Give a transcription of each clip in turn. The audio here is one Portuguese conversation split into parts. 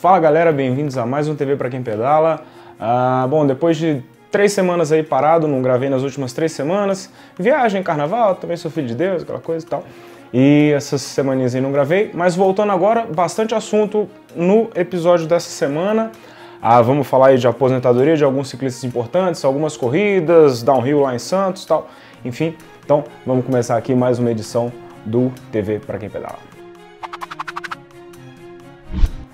Fala galera, bem-vindos a mais um TV Pra Quem Pedala. Bom, depois de 3 semanas aí parado, não gravei nas últimas 3 semanas, viagem, carnaval, também sou filho de Deus, aquela coisa e tal. E essas semaninhas aí não gravei, mas voltando agora, bastante assunto no episódio dessa semana. Vamos falar aí de aposentadoria de alguns ciclistas importantes, algumas corridas, downhill lá em Santos e tal. Enfim, então vamos começar aqui mais uma edição do TV Pra Quem Pedala.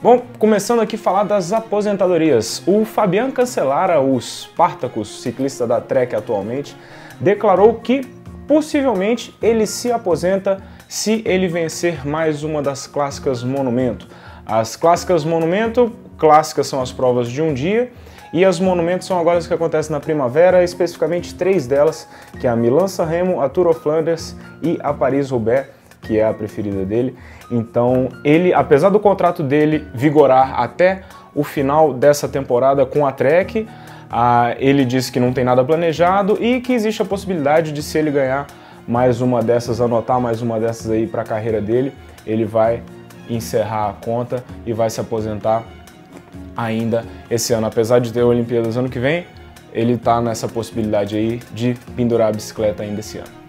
Bom, começando aqui a falar das aposentadorias. O Fabian Cancellara, o Spartacus, ciclista da Trek atualmente, declarou que possivelmente ele se aposenta se ele vencer mais uma das clássicas Monumento. As clássicas Monumento, clássicas são as provas de um dia, e as Monumentos são agora as que acontecem na primavera, especificamente 3 delas, que é a Milan-San Remo, a Tour of Flanders e a Paris-Roubaix, que é a preferida dele. Então ele, apesar do contrato dele vigorar até o final dessa temporada com a Trek, ele disse que não tem nada planejado e que existe a possibilidade de, se ele ganhar mais uma dessas, anotar mais uma dessas aí para a carreira dele, ele vai encerrar a conta e vai se aposentar ainda esse ano. Apesar de ter Olimpíadas ano que vem, ele está nessa possibilidade aí de pendurar a bicicleta ainda esse ano.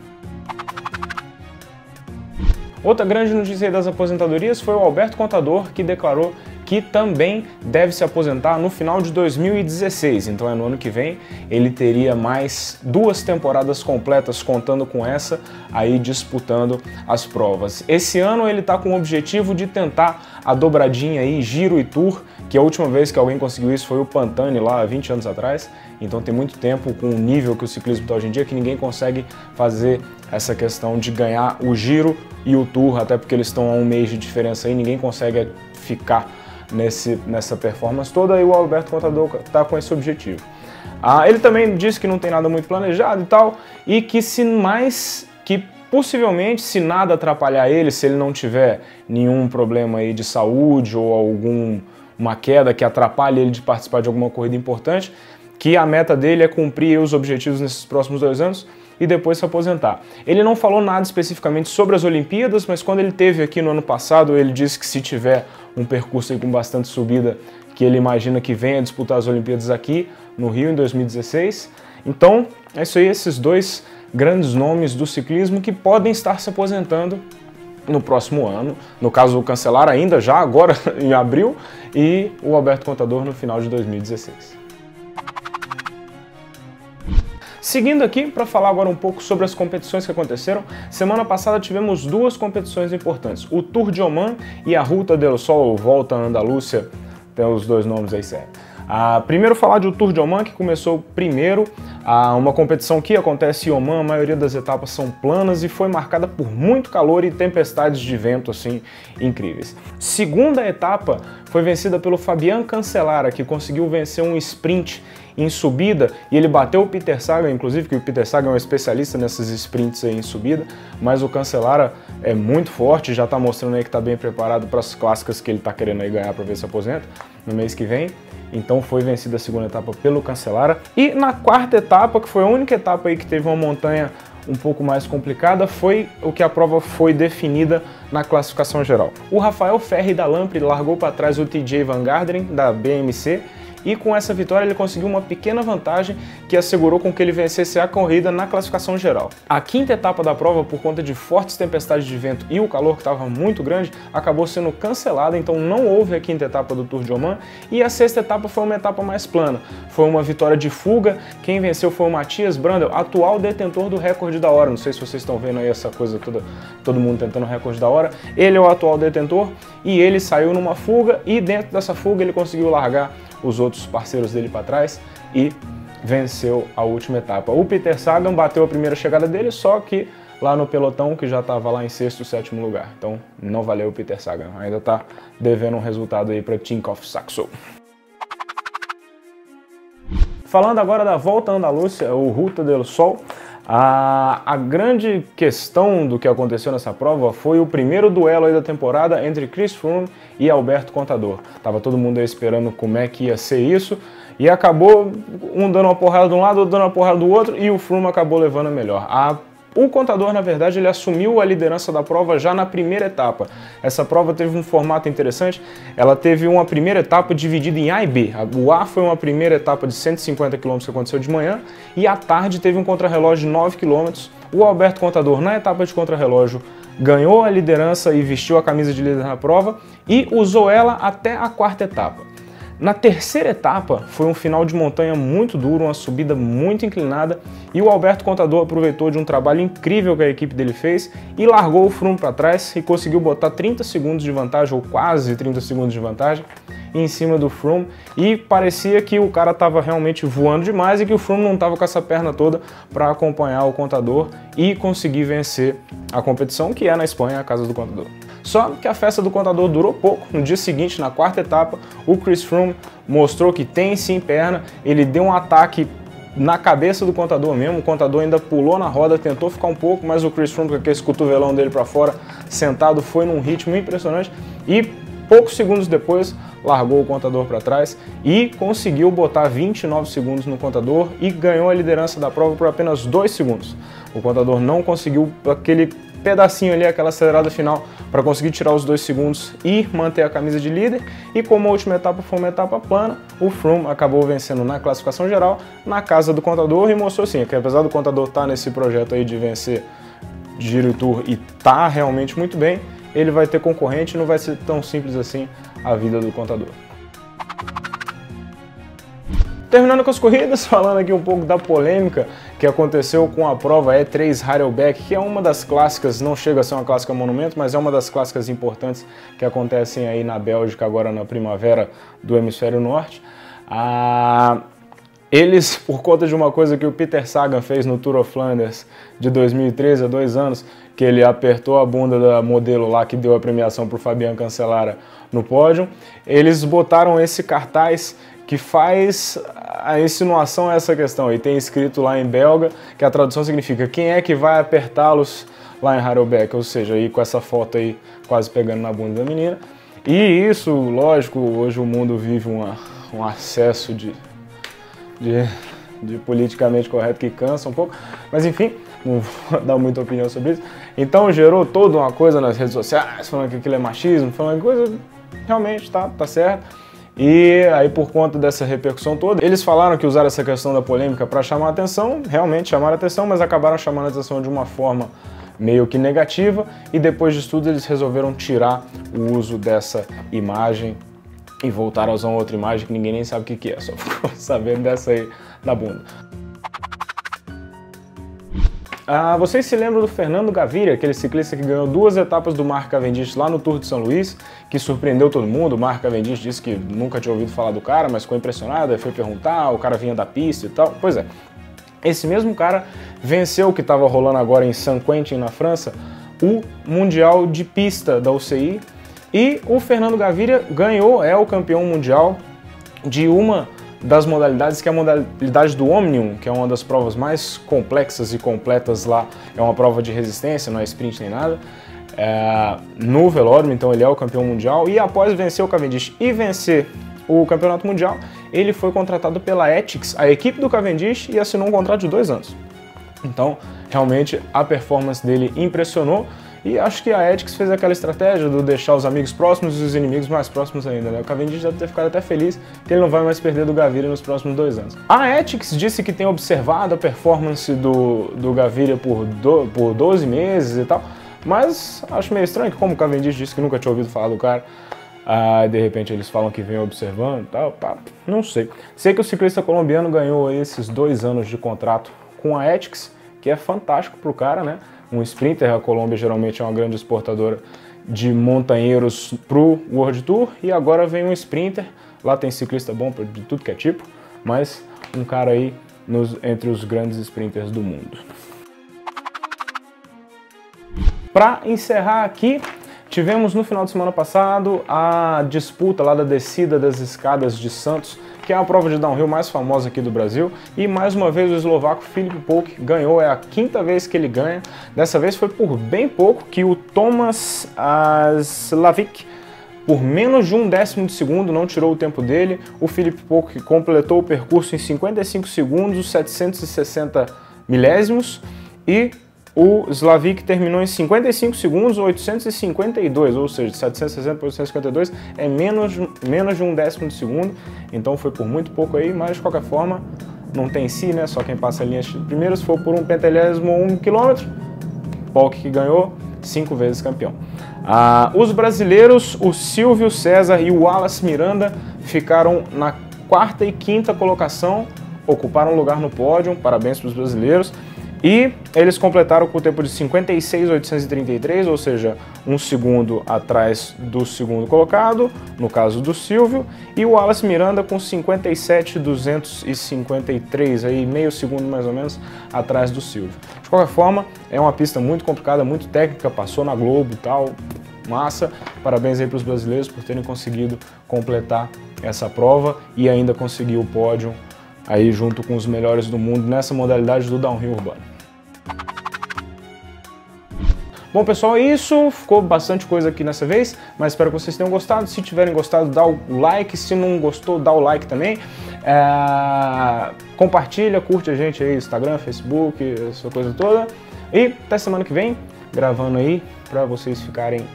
Outra grande notícia aí das aposentadorias foi o Alberto Contador, que declarou que também deve se aposentar no final de 2016, então é no ano que vem. Ele teria mais 2 temporadas completas, contando com essa, aí disputando as provas. Esse ano ele está com o objetivo de tentar a dobradinha aí, Giro e Tour, que a última vez que alguém conseguiu isso foi o Pantani lá há 20 anos atrás, então tem muito tempo, com o nível que o ciclismo está hoje em dia, que ninguém consegue fazer essa questão de ganhar o Giro e o Tour, até porque eles estão a 1 mês de diferença aí, ninguém consegue ficar nessa performance toda, e o Alberto Contador está com esse objetivo. Ele também disse que não tem nada muito planejado e tal, e que possivelmente, se nada atrapalhar ele, se ele não tiver nenhum problema aí de saúde ou uma queda que atrapalhe ele de participar de alguma corrida importante, que a meta dele é cumprir os objetivos nesses próximos 2 anos e depois se aposentar. Ele não falou nada especificamente sobre as Olimpíadas, mas quando ele esteve aqui no ano passado, ele disse que se tiver um percurso aí com bastante subida, que ele imagina que venha disputar as Olimpíadas aqui no Rio em 2016. Então, é isso aí, esses 2 grandes nomes do ciclismo que podem estar se aposentando no próximo ano. No caso, o Cancellara ainda já agora em abril, e o Alberto Contador no final de 2016. Seguindo aqui, para falar agora um pouco sobre as competições que aconteceram, semana passada tivemos 2 competições importantes, o Tour de Oman e a Ruta del Sol, Volta a Andalúcia, tem os 2 nomes aí certo. Primeiro falar do Tour de Oman, que começou primeiro, uma competição que acontece em Oman, a maioria das etapas são planas e foi marcada por muito calor e tempestades de vento assim incríveis. Segunda etapa foi vencida pelo Fabian Cancellara, que conseguiu vencer um sprint em subida, e ele bateu o Peter Sagan, inclusive, que o Peter Sagan é um especialista nessas sprints aí em subida, mas o Cancellara é muito forte, já está mostrando aí que está bem preparado para as clássicas que ele está querendo aí ganhar para ver se aposenta no mês que vem. Então foi vencida a segunda etapa pelo Cancellara. E na 4ª etapa, que foi a única etapa aí que teve uma montanha um pouco mais complicada, foi o que a prova foi definida na classificação geral. O Rafael Ferri da Lampre largou para trás o TJ Van Garderen da BMC, e com essa vitória ele conseguiu uma pequena vantagem que assegurou com que ele vencesse a corrida na classificação geral. A 5ª etapa da prova, por conta de fortes tempestades de vento e o calor que estava muito grande, acabou sendo cancelada, então não houve a 5ª etapa do Tour de Oman, e a 6ª etapa foi uma etapa mais plana. Foi uma vitória de fuga, quem venceu foi o Matthias Brandel, atual detentor do recorde da hora. Não sei se vocês estão vendo aí essa coisa toda, todo mundo tentando o recorde da hora. Ele é o atual detentor e ele saiu numa fuga, e dentro dessa fuga ele conseguiu largar os outros parceiros dele para trás e venceu a última etapa. O Peter Sagan bateu a primeira chegada dele, só que lá no pelotão, que já estava lá em 6º, 7º lugar. Então não valeu o Peter Sagan, ainda está devendo um resultado aí para Tinkoff Saxo. Falando agora da Volta a Andalúcia, o Ruta del Sol, a grande questão do que aconteceu nessa prova foi o primeiro duelo aí da temporada entre Chris Froome e Alberto Contador. Tava todo mundo aí esperando como é que ia ser isso, e acabou um dando uma porrada de um lado, outro dando uma porrada do outro, e o Froome acabou levando a melhor. O Contador, na verdade, ele assumiu a liderança da prova já na primeira etapa. Essa prova teve um formato interessante, ela teve uma primeira etapa dividida em A e B. O A foi uma primeira etapa de 150 km que aconteceu de manhã, e à tarde teve um contrarrelógio de 9 km. O Alberto Contador, na etapa de contrarrelógio, ganhou a liderança e vestiu a camisa de líder na prova e usou ela até a quarta etapa. Na terceira etapa, foi um final de montanha muito duro, uma subida muito inclinada, e o Alberto Contador aproveitou de um trabalho incrível que a equipe dele fez e largou o Froome para trás e conseguiu botar 30 segundos de vantagem, ou quase 30 segundos de vantagem, em cima do Froome, e parecia que o cara estava realmente voando demais e que o Froome não estava com essa perna toda para acompanhar o Contador e conseguir vencer a competição, que é na Espanha, a casa do Contador. Só que a festa do Contador durou pouco. No dia seguinte, na quarta etapa, o Chris Froome mostrou que tem sim perna, ele deu um ataque na cabeça do Contador mesmo, o Contador ainda pulou na roda, tentou ficar um pouco, mas o Chris Froome, com aquele cotovelão dele para fora, sentado, foi num ritmo impressionante e poucos segundos depois largou o Contador para trás e conseguiu botar 29 segundos no Contador e ganhou a liderança da prova por apenas 2 segundos. O Contador não conseguiu aquele pedacinho ali, aquela acelerada final, para conseguir tirar os 2 segundos e manter a camisa de líder, e como a última etapa foi uma etapa plana, o Froome acabou vencendo na classificação geral, na casa do Contador, e mostrou assim, que apesar do Contador estar nesse projeto aí de vencer Giro e Tour e tá realmente muito bem, ele vai ter concorrente e não vai ser tão simples assim a vida do Contador. Terminando com as corridas, falando aqui um pouco da polêmica que aconteceu com a prova E3 Harelbeke, que é uma das clássicas, não chega a ser uma clássica monumento, mas é uma das clássicas importantes que acontecem aí na Bélgica agora na primavera do hemisfério norte. Eles, por conta de uma coisa que o Peter Sagan fez no Tour of Flanders de 2013, há 2 anos, que ele apertou a bunda da modelo lá que deu a premiação para o Fabian Cancellara no pódio, eles botaram esse cartaz que faz a insinuação a essa questão, e tem escrito lá em belga, que a tradução significa quem é que vai apertá-los lá em Harelbeke, ou seja, aí com essa foto aí quase pegando na bunda da menina. E isso, lógico, hoje o mundo vive um acesso de politicamente correto que cansa um pouco, mas enfim, não vou dar muita opinião sobre isso. Então gerou toda uma coisa nas redes sociais, falando que aquilo é machismo, falando que coisa realmente tá certo. E aí, por conta dessa repercussão toda, eles falaram que usaram essa questão da polêmica para chamar a atenção, realmente chamaram a atenção, mas acabaram chamando a atenção de uma forma meio que negativa, e depois disso tudo eles resolveram tirar o uso dessa imagem e voltaram a usar outra imagem que ninguém nem sabe o que é, só ficou sabendo dessa aí da bunda. Vocês se lembram do Fernando Gaviria, aquele ciclista que ganhou 2 etapas do Marc Cavendish lá no Tour de São Luís, que surpreendeu todo mundo? O Marc Cavendish disse que nunca tinha ouvido falar do cara, mas ficou impressionado, aí foi perguntar, o cara vinha da pista e tal. Pois é, esse mesmo cara venceu o que estava rolando agora em Saint-Quentin, na França, o Mundial de Pista da UCI, e o Fernando Gaviria ganhou, é o campeão mundial de uma das modalidades, que é a modalidade do Omnium, que é uma das provas mais complexas e completas lá, é uma prova de resistência, não é sprint nem nada, no velódromo, então ele é o campeão mundial, e após vencer o Cavendish e vencer o campeonato mundial, ele foi contratado pela Ethics, a equipe do Cavendish, e assinou um contrato de 2 anos. Então, realmente, a performance dele impressionou, e acho que a Ethics fez aquela estratégia de deixar os amigos próximos e os inimigos mais próximos ainda, né? O Cavendish deve ter ficado até feliz que ele não vai mais perder do Gaviria nos próximos 2 anos. A Ethics disse que tem observado a performance do Gaviria por 12 meses e tal, mas acho meio estranho que, como o Cavendish disse que nunca tinha ouvido falar do cara, de repente eles falam que vem observando e tal, não sei. Sei que o ciclista colombiano ganhou esses 2 anos de contrato com a Ethics, que é fantástico pro cara, né? Um sprinter, a Colômbia geralmente é uma grande exportadora de montanheiros pro World Tour, e agora vem um sprinter, lá tem ciclista bom de tudo que é tipo, mas um cara aí entre os grandes sprinters do mundo. Para encerrar aqui, tivemos no final de semana passado a disputa lá da descida das escadas de Santos, que é a prova de downhill mais famosa aqui do Brasil, e mais uma vez o eslovaco Filip Polk ganhou, é a 5ª vez que ele ganha. Dessa vez foi por bem pouco, que o Tomas Slavik, por menos de 1/10 de segundo, não tirou o tempo dele. O Filip Polk completou o percurso em 55 segundos, 760 milésimos, e o Slavik terminou em 55 segundos, 852, ou seja, de 760 para 852 é menos de um décimo de segundo, então foi por muito pouco aí, mas de qualquer forma, não tem si, né? Só quem passa a linha primeiro, se for por um pentelésimo ou 1 quilômetro, Polk que ganhou, 5 vezes campeão. Os brasileiros, o Silvio César e o Wallace Miranda ficaram na quarta e quinta colocação, ocuparam lugar no pódio, parabéns para os brasileiros. E eles completaram com o tempo de 56.833, ou seja, 1 segundo atrás do segundo colocado, no caso do Silvio, e o Wallace Miranda com 57.253, aí meio segundo mais ou menos atrás do Silvio. De qualquer forma, é uma pista muito complicada, muito técnica, passou na Globo e tal, massa. Parabéns aí para os brasileiros por terem conseguido completar essa prova e ainda conseguir o pódio aí junto com os melhores do mundo nessa modalidade do downhill urbano. Bom, pessoal, é isso. Ficou bastante coisa aqui nessa vez, mas espero que vocês tenham gostado. Se tiverem gostado, dá o like. Se não gostou, dá o like também. Compartilha, curte a gente aí, Instagram, Facebook, essa coisa toda. E até semana que vem, gravando aí, para vocês ficarem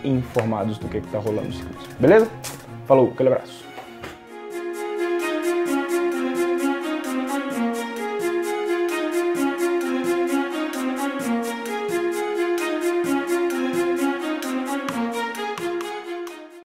informados do que tá rolando no circuito. Beleza? Falou, aquele abraço.